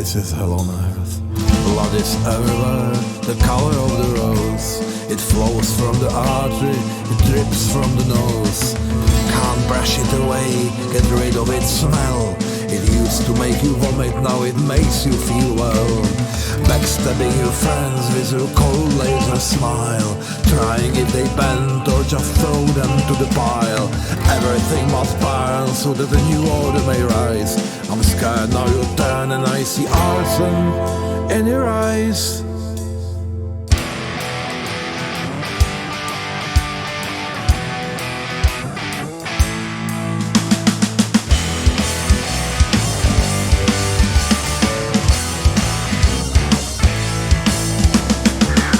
This is hell on earth. Blood is everywhere, the color of the rose. It flows from the artery, it drips from the nose. Can't brush it away, get rid of its smell. It used to make you vomit, now it makes you feel well. Backstabbing your friends with your cold laser smile. Trying if they bend or just throw them to the pile. Everything must burn so that a new order may rise. I'm scared now you turn and I see arson in your eyes.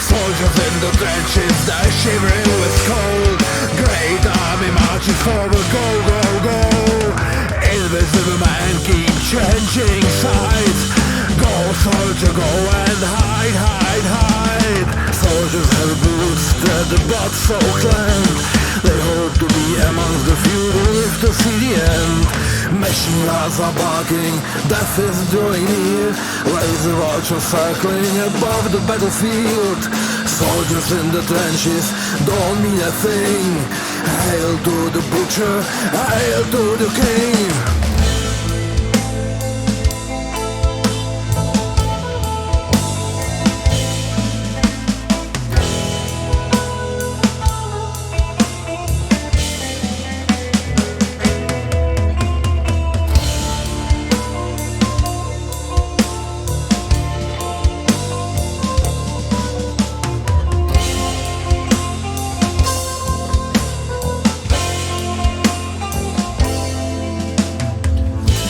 Soldiers in the trenches, they're shivering with cold. Great army marching forward, go, go, go. Invisible man keep changing sides. Go, soldier, go and hide, hide, hide. Soldiers have boots that the blood soaked land. They hope to be amongst the few who live to see the end. Machine guns are barking, death is drawing near. Laser vultures circling above the battlefield. Soldiers in the trenches don't mean a thing. Hail to the butcher, hail to the king.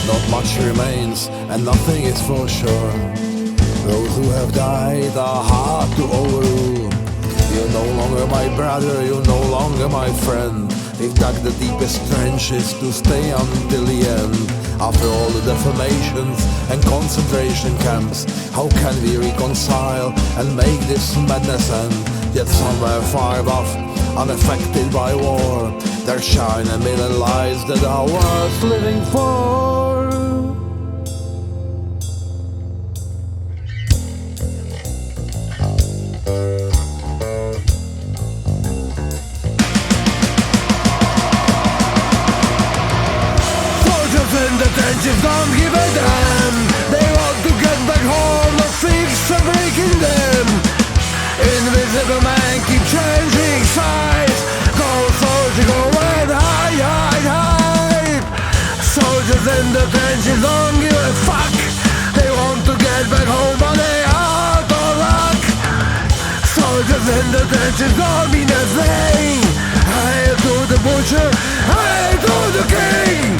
Not much remains, and nothing is for sure. Those who have died are hard to overrule. You're no longer my brother, you're no longer my friend. They've dug the deepest trenches to stay until the end. After all the defamations and concentration camps, how can we reconcile and make this madness end? Yet somewhere far above, unaffected by war, there shine a million lights that are worth living for. In the trenches don't give a damn. They want to get back home, the thieves are breaking them. Invisible man keep changing sides. Go soldier, go and hide, hide, hide. Soldiers in the trenches don't give a fuck. They want to get back home but they are out of luck. Soldiers in the trenches don't mean a thing. Hail to the butcher, hail to the king.